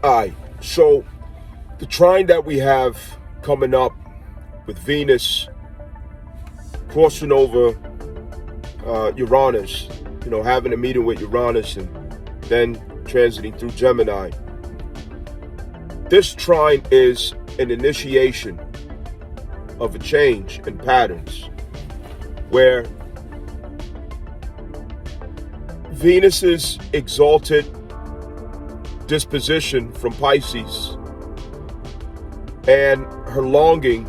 All right, so the trine that we have coming up with Venus crossing over Uranus, having a meeting with Uranus and then transiting through Gemini. This trine is an initiation of a change in patterns where Venus's exalted disposition from Pisces and her longing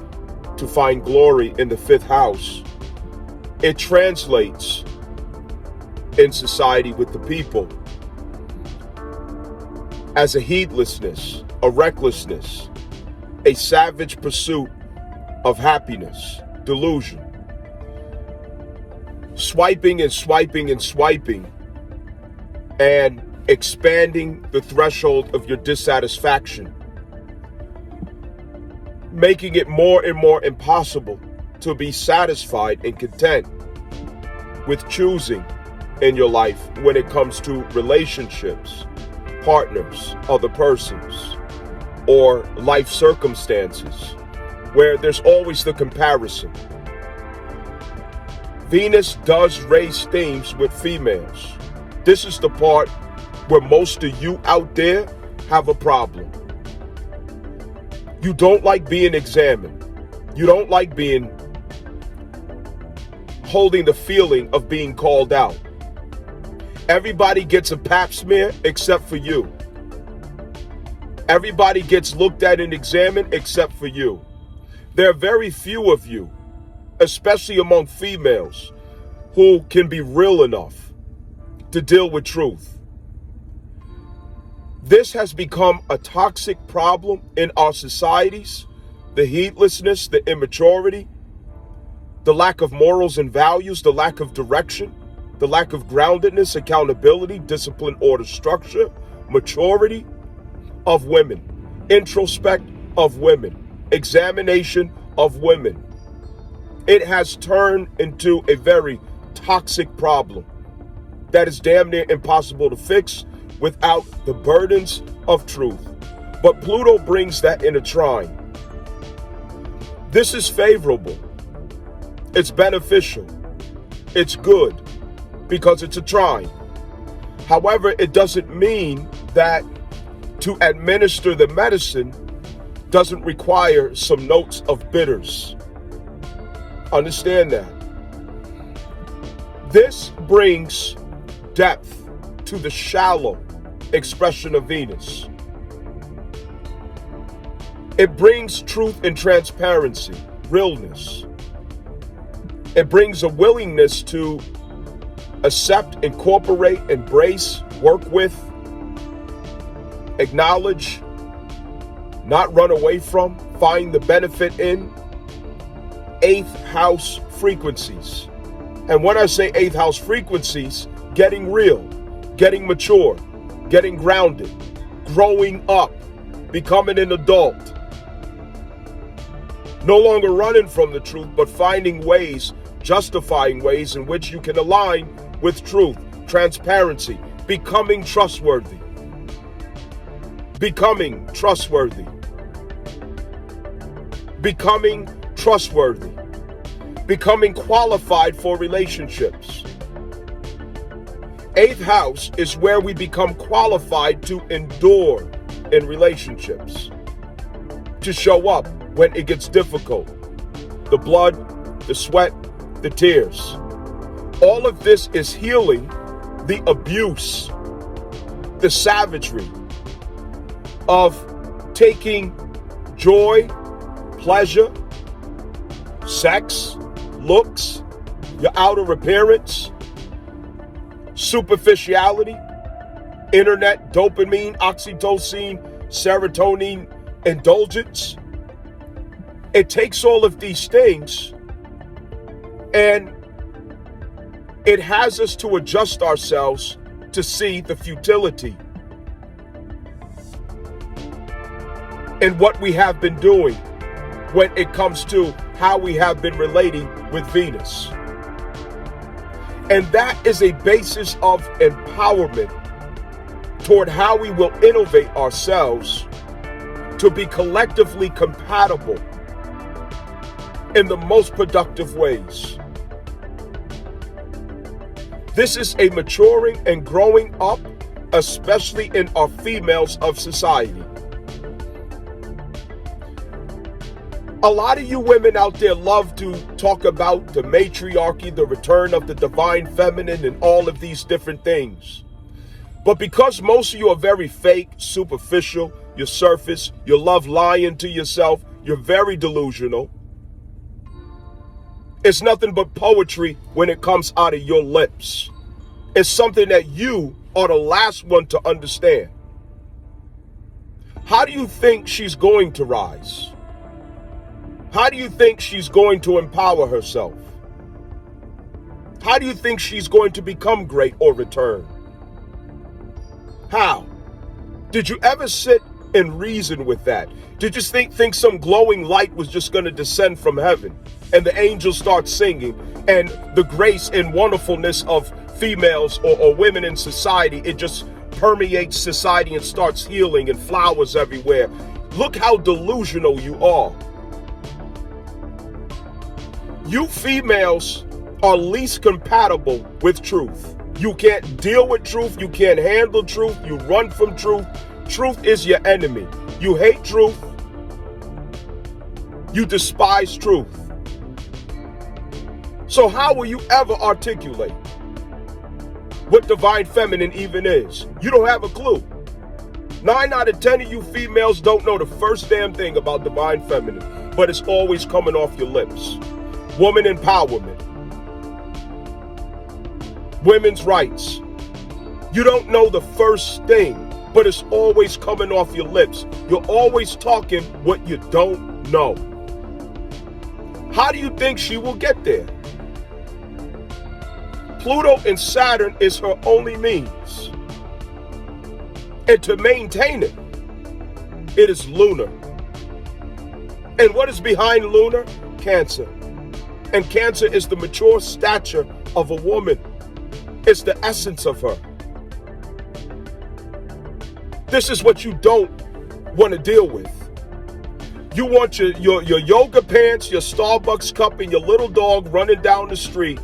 to find glory in the fifth house, it translates in society with the people as a heedlessness, a recklessness, a savage pursuit of happiness, delusion, swiping and swiping and swiping, and expanding the threshold of your dissatisfaction, making it more and more impossible to be satisfied and content with choosing in your life when it comes to relationships, partners, other persons, or life circumstances, where there's always the comparison. Venus does raise themes with females. This is the part where most of you out there have a problem. You don't like being examined. You don't like holding the feeling of being called out. Everybody gets a pap smear except for you. Everybody gets looked at and examined except for you. There are very few of you, especially among females, who can be real enough to deal with truth. This has become a toxic problem in our societies. The heedlessness, the immaturity, the lack of morals and values, the lack of direction, the lack of groundedness, accountability, discipline, order, structure, maturity of women, introspect of women, examination of women. It has turned into a very toxic problem that is damn near impossible to fix without the burdens of truth. But Pluto brings that in a trine. This is favorable. It's beneficial. It's good because it's a trine. However, it doesn't mean that to administer the medicine doesn't require some notes of bitters. Understand that. This brings depth to the shallow expression of Venus. It brings truth and transparency, realness. It brings a willingness to accept, incorporate, embrace, work with, acknowledge, not run away from, find the benefit in eighth house frequencies. And when I say eighth house frequencies, getting real, getting mature, getting grounded, growing up, becoming an adult. No longer running from the truth, but finding ways, justifying ways in which you can align with truth, transparency, becoming trustworthy. Becoming trustworthy. Becoming trustworthy. Becoming qualified for relationships. Eighth house is where we become qualified to endure in relationships, to show up when it gets difficult. The blood, the sweat, the tears. All of this is healing the abuse, the savagery of taking joy, pleasure, sex, looks, your outer appearance, superficiality, internet, dopamine, oxytocin, serotonin, indulgence. It takes all of these things and it has us to adjust ourselves to see the futility in what we have been doing when it comes to how we have been relating with Venus. And that is a basis of empowerment toward how we will innovate ourselves to be collectively compatible in the most productive ways. This is a maturing and growing up, especially in our females of society. A lot of you women out there love to talk about the matriarchy, the return of the divine feminine, and all of these different things. But because most of you are very fake, superficial, you're surface, you love lying to yourself, you're very delusional, it's nothing but poetry when it comes out of your lips. It's something that you are the last one to understand. How do you think she's going to rise? How do you think she's going to empower herself? How do you think she's going to become great or return? How? Did you ever sit and reason with that? Did you think some glowing light was just going to descend from heaven and the angels start singing and the grace and wonderfulness of females or women in society, it just permeates society and starts healing and flowers everywhere? Look how delusional you are. You females are least compatible with truth. You can't deal with truth. You can't handle truth. You run from truth. Truth is your enemy. You hate truth. You despise truth. So how will you ever articulate what divine feminine even is? You don't have a clue. 9 out of 10 of you females don't know the first damn thing about divine feminine, but it's always coming off your lips. Woman empowerment. Women's rights. You don't know the first thing, but it's always coming off your lips. You're always talking what you don't know. How do you think she will get there? Pluto and Saturn is her only means. And to maintain it, it is lunar. And what is behind lunar? Cancer. And Cancer is the mature stature of a woman. It's the essence of her. This is what you don't want to deal with. You want your yoga pants, your Starbucks cup, and your little dog running down the street,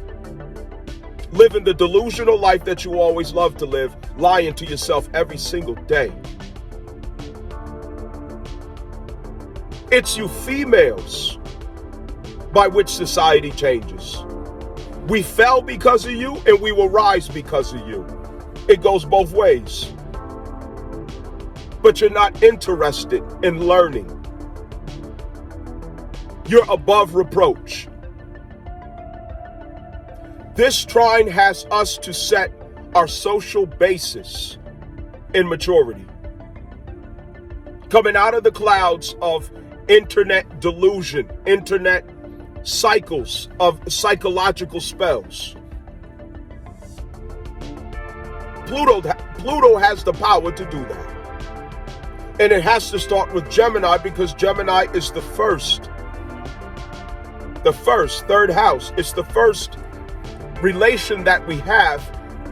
living the delusional life that you always love to live, lying to yourself every single day. It's you females by which society changes. We fell because of you, and we will rise because of you. It goes both ways. But you're not interested in learning. You're above reproach. This trine has us to set our social basis in maturity. Coming out of the clouds of internet delusion, internet cycles of psychological spells. Pluto has the power to do that. And it has to start with Gemini, because Gemini is the first, third house. It's the first relation that we have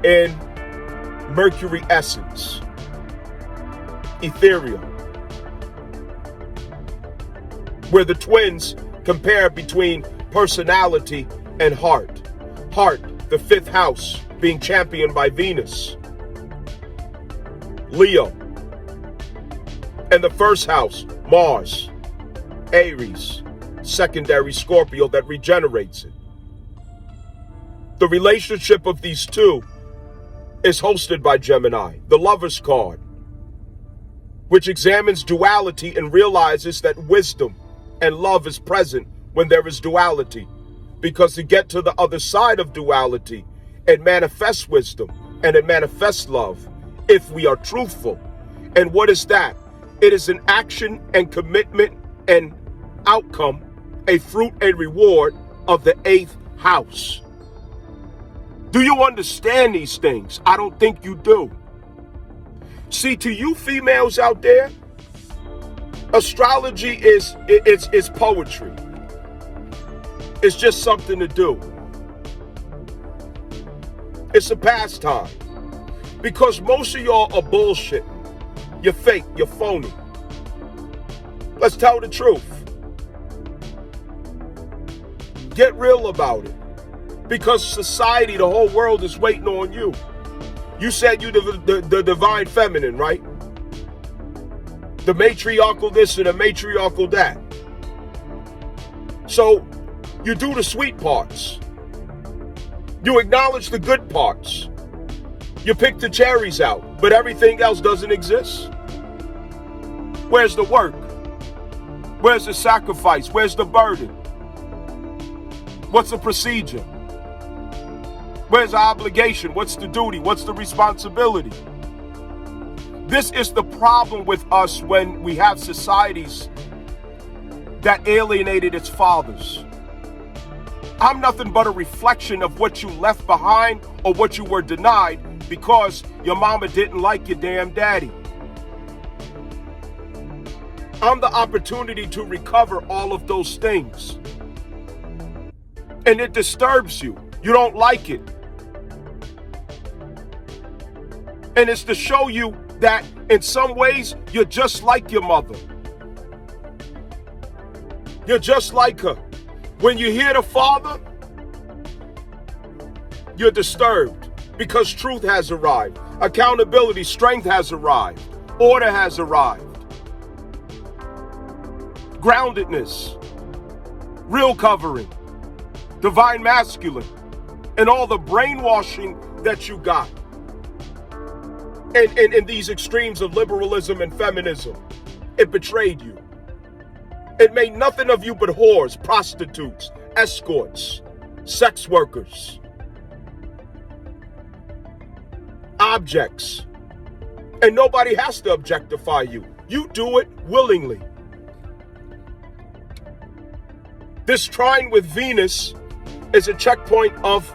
in Mercury essence, ethereal, where the twins compare between personality and heart. Heart, the 5th house, being championed by Venus, Leo, and the 1st house, Mars, Aries, secondary Scorpio that regenerates it. The relationship of these two is hosted by Gemini, the Lover's card, which examines duality and realizes that wisdom and love is present when there is duality, because to get to the other side of duality, it manifests wisdom and it manifests love if we are truthful. And what is that? It is an action and commitment and outcome, a fruit and reward of the 8th house. Do you understand these things? I don't think you do. See, to you females out there, astrology is poetry. It's just something to do. It's a pastime. Because most of y'all are bullshit. You're fake. You're phony. Let's tell the truth. Get real about it. Because society, the whole world is waiting on you. You said you the divine feminine, right? The matriarchal this and the matriarchal that. So you do the sweet parts. You acknowledge the good parts. You pick the cherries out, but everything else doesn't exist. Where's the work? Where's the sacrifice? Where's the burden? What's the procedure? Where's the obligation? What's the duty? What's the responsibility? This is the problem with us when we have societies that alienated its fathers. I'm nothing but a reflection of what you left behind or what you were denied because your mama didn't like your damn daddy. I'm the opportunity to recover all of those things. And it disturbs you. You don't like it. And it's to show you that in some ways, you're just like your mother. You're just like her. When you hear the father, you're disturbed because truth has arrived. Accountability, strength has arrived. Order has arrived. Groundedness, real covering, divine masculine, and all the brainwashing that you got. In these extremes of liberalism and feminism, it betrayed you. It made nothing of you but whores, prostitutes, escorts, sex workers, objects. And nobody has to objectify you. You do it willingly. This trine with Venus is a checkpoint of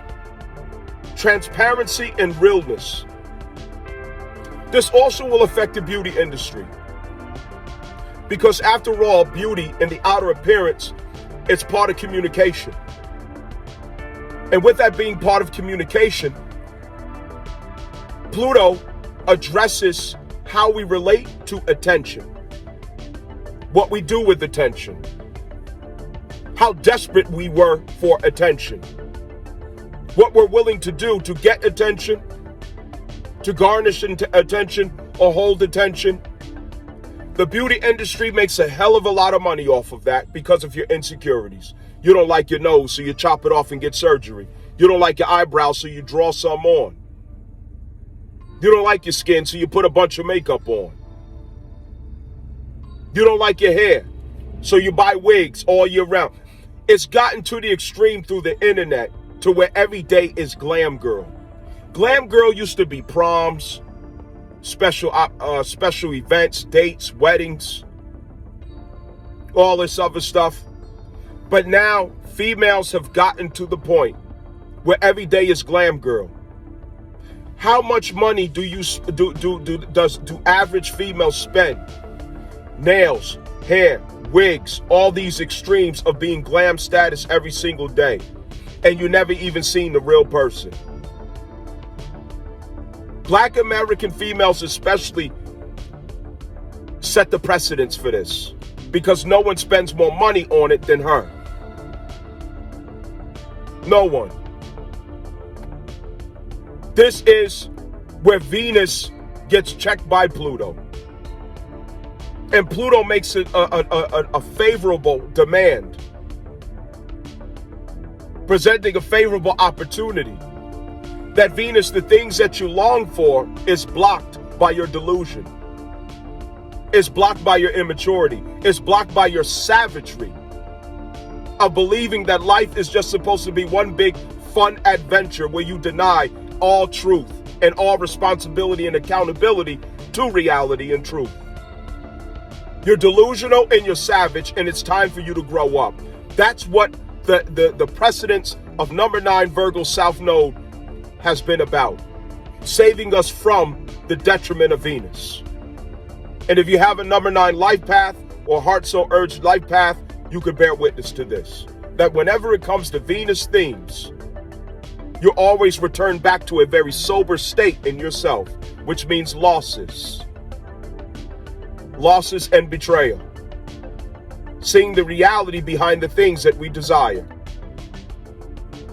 transparency and realness. This also will affect the beauty industry. Because after all, beauty and the outer appearance, it's part of communication. And with that being part of communication, Pluto addresses how we relate to attention. What we do with attention. How desperate we were for attention. What we're willing to do to get attention, to garnish attention or hold attention. The beauty industry makes a hell of a lot of money off of that because of your insecurities. You don't like your nose, so you chop it off and get surgery. You don't like your eyebrows, so you draw some on. You don't like your skin, so you put a bunch of makeup on. You don't like your hair, so you buy wigs all year round. It's gotten to the extreme through the internet to where every day is glam girl. Glam girl used to be proms, special events, dates, weddings, all this other stuff. But now females have gotten to the point where every day is glam girl. How much money do average females spend? Nails, hair, wigs, all these extremes of being glam status every single day. And you never even seen the real person. Black American females especially set the precedence for this because no one spends more money on it than her. No one. This is where Venus gets checked by Pluto. And Pluto makes it a favorable demand, presenting a favorable opportunity. That Venus, the things that you long for, is blocked by your delusion. It's blocked by your immaturity. It's blocked by your savagery of believing that life is just supposed to be one big fun adventure where you deny all truth and all responsibility and accountability to reality and truth. You're delusional and you're savage, and it's time for you to grow up. That's what the precedence of number 9 Virgo South Node has been about, saving us from the detriment of Venus. And if you have a number 9 life path or heart soul urge life path, you can bear witness to this, that whenever it comes to Venus themes, You always return back to a very sober state in yourself, which means losses. Losses and betrayal. Seeing the reality behind the things that we desire.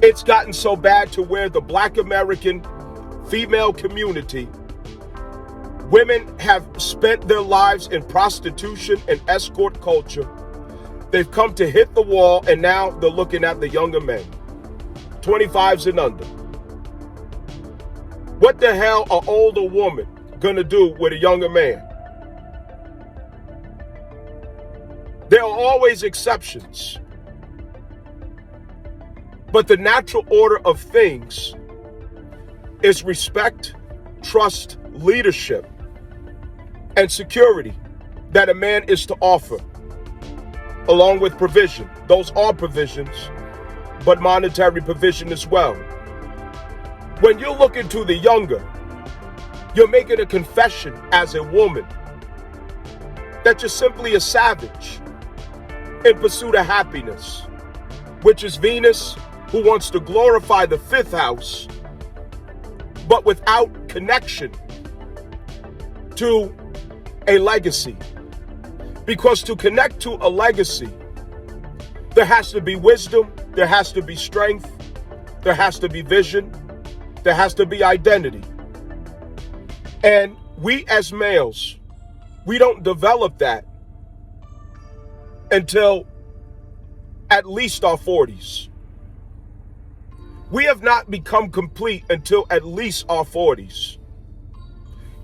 It's gotten so bad to where the Black American female community, women have spent their lives in prostitution and escort culture. They've come to hit the wall, and now they're looking at the younger men, 25s and under. What the hell are older women gonna do with a younger man? There are always exceptions. But the natural order of things is respect, trust, leadership, and security that a man is to offer, along with provision. Those are provisions, but monetary provision as well. When you're looking to the younger, you're making a confession as a woman that you're simply a savage in pursuit of happiness, which is Venus, who wants to glorify the fifth house, but without connection to a legacy. Because to connect to a legacy, there has to be wisdom, there has to be strength, there has to be vision, there has to be identity. And we as males, we don't develop that until at least our 40s. We have not become complete until at least our 40s.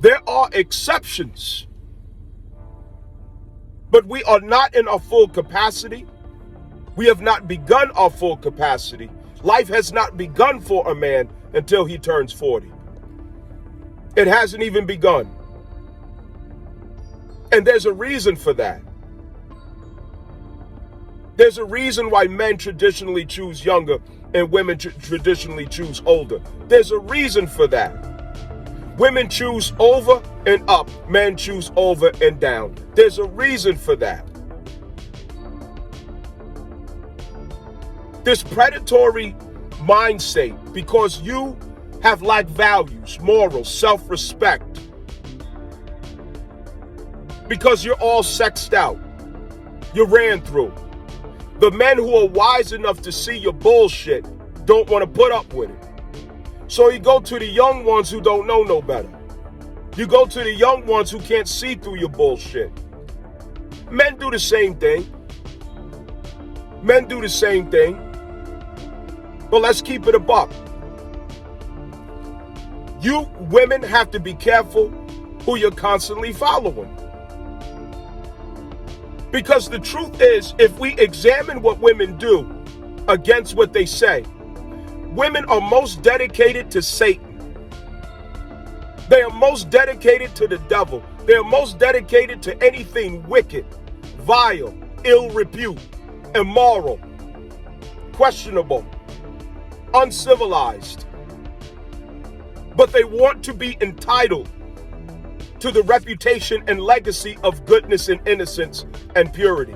There are exceptions, but we are not in our full capacity. We have not begun our full capacity. Life has not begun for a man until he turns 40. It hasn't even begun. And there's a reason for that. There's a reason why men traditionally choose younger and women traditionally choose older. There's a reason for that. Women choose over and up. Men choose over and down. There's a reason for that. This predatory mindset, because you have lacked values, morals, self-respect, because you're all sexed out, you ran through. The men who are wise enough to see your bullshit don't want to put up with it. So you go to the young ones who don't know no better. You go to the young ones who can't see through your bullshit. Men do the same thing. Men do the same thing. But let's keep it a buck. You women have to be careful who you're constantly following. Because the truth is, if we examine what women do against what they say, women are most dedicated to Satan. They are most dedicated to the devil. They are most dedicated to anything wicked, vile, ill repute, immoral, questionable, uncivilized. But they want to be entitled to the reputation and legacy of goodness and innocence and purity.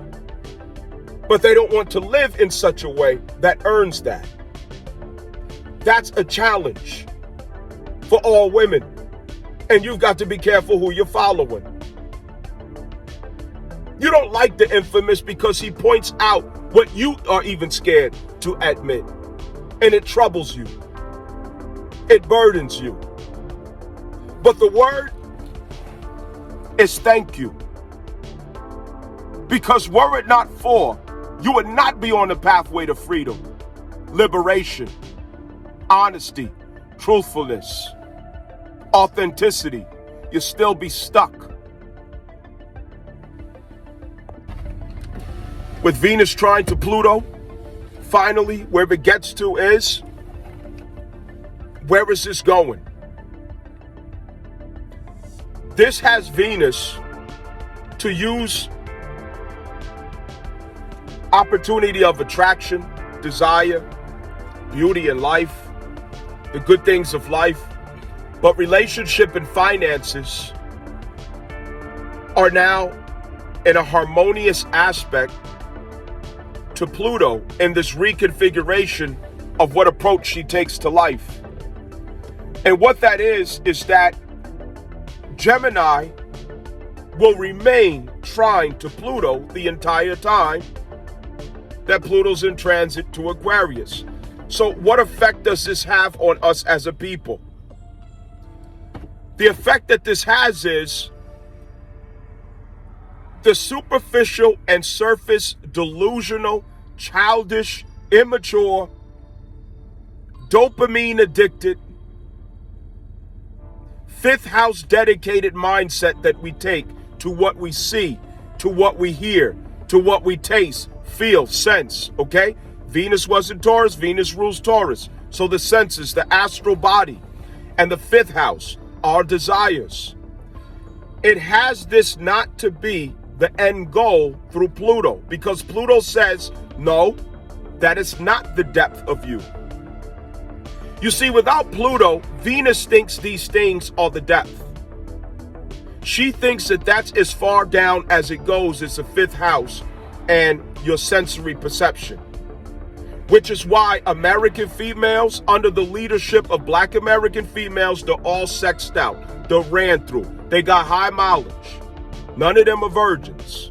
But they don't want to live in such a way that earns that. That's a challenge for all women. And you've got to be careful who you're following. You don't like the infamous because he points out what you are even scared to admit. And it troubles you. It burdens you. But the word is thank you. Because were it not for, you would not be on the pathway to freedom, liberation, honesty, truthfulness, authenticity. You'll still be stuck. With Venus trying to Pluto, finally, where it gets to is, where is this going? This has Venus to use opportunity of attraction, desire, beauty in life, the good things of life, but relationship and finances are now in a harmonious aspect to Pluto in this reconfiguration of what approach she takes to life. And what that is that Gemini will remain trine to Pluto the entire time that Pluto's in transit to Aquarius. So what effect does this have on us as a people? The effect that this has is the superficial and surface, delusional, childish, immature, dopamine addicted, fifth house dedicated mindset that we take to what we see, to what we hear, to what we taste, feel, sense, okay? Venus was in Taurus, Venus rules Taurus. So the senses, the astral body, and the fifth house, our desires. It has this not to be the end goal through Pluto, because Pluto says, no, that is not the depth of you. You see, without Pluto, Venus thinks these things are the depth. She thinks that that's as far down as it goes. It's the fifth house and your sensory perception. Which is why American females, under the leadership of Black American females, they're all sexed out. They're ran through. They got high mileage. None of them are virgins.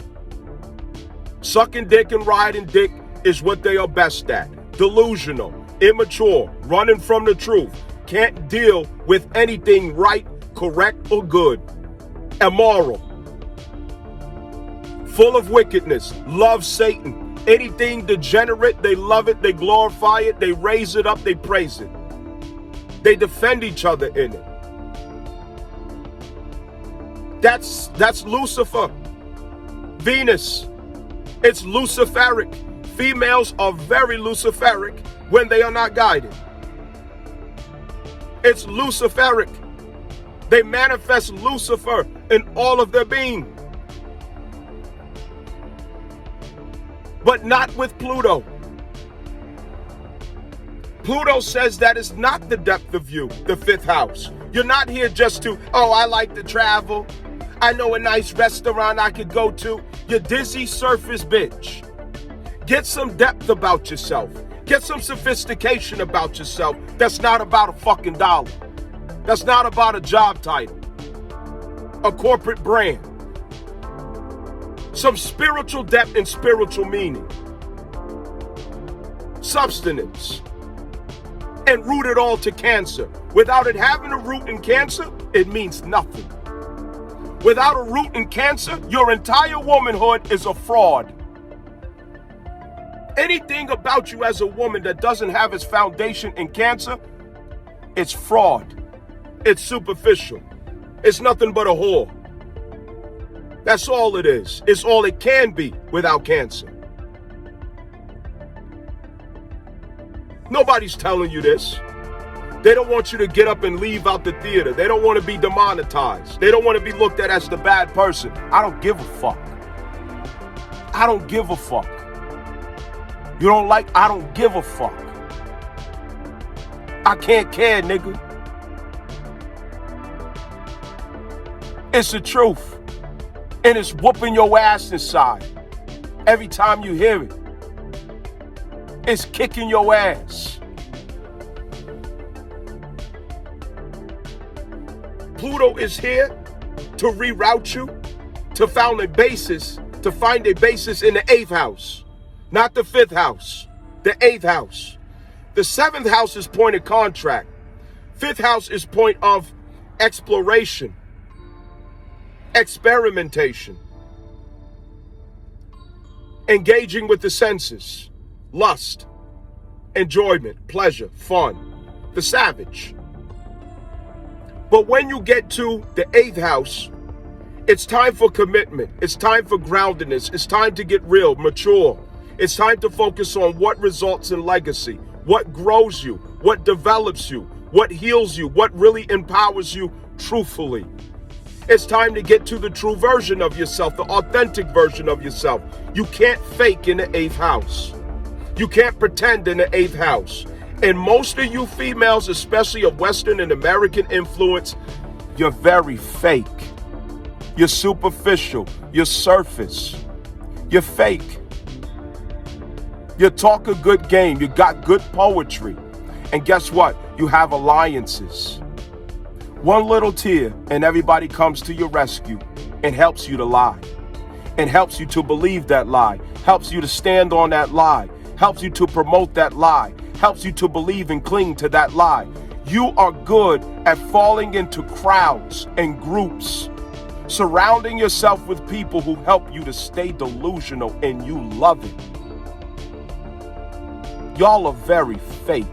Sucking dick and riding dick is what they are best at. Delusional, immature, running from the truth, can't deal with anything right, correct, or good. Immoral, full of wickedness, love Satan. Anything degenerate, they love it, they glorify it, they raise it up, they praise it. They defend each other in it. That's Lucifer. Venus, it's Luciferic. Females are very Luciferic when they are not guided. It's Luciferic. They manifest Lucifer in all of their being. But not with Pluto. Pluto says that is not the depth of you, the fifth house. You're not here just to, oh, I like to travel. I know a nice restaurant I could go to. You dizzy surface bitch. Get some depth about yourself. Get some sophistication about yourself. That's not about a fucking dollar. That's not about a job title, a corporate brand. Some spiritual depth and spiritual meaning. Substance. And root it all to Cancer. Without it having a root in Cancer, it means nothing. Without a root in Cancer, your entire womanhood is a fraud. Anything about you as a woman that doesn't have its foundation in Cancer, it's fraud. It's superficial. It's nothing but a whore. That's all it is. It's all it can be without Cancer. Nobody's telling you this. They don't want you to get up and leave out the theater. They don't want to be demonetized. They don't want to be looked at as the bad person. I don't give a fuck. I don't give a fuck. You don't like, I don't give a fuck. I can't care, nigga. It's the truth. And it's whooping your ass inside. Every time you hear it. It's kicking your ass. Pluto is here to reroute you, to find a basis in the 8th house, not the 5th house, the 8th house. The 7th house is point of contract. 5th house is point of exploration, experimentation, engaging with the senses, lust, enjoyment, pleasure, fun, the savage. But when you get to the 8th house, it's time for commitment. It's time for groundedness. It's time to get real, mature. It's time to focus on what results in legacy, what grows you, what develops you, what heals you, what really empowers you truthfully. It's time to get to the true version of yourself, the authentic version of yourself. You can't fake in the 8th house. You can't pretend in the 8th house. And most of you females, especially of Western and American influence, you're very fake. You're superficial. You're surface. You're fake. You talk a good game. You got good poetry. And guess what? You have alliances. One little tear and everybody comes to your rescue and helps you to lie. And helps you to believe that lie. Helps you to stand on that lie. Helps you to promote that lie. Helps you to believe and cling to that lie. You are good at falling into crowds and groups, surrounding yourself with people who help you to stay delusional, and you love it. Y'all are very fake.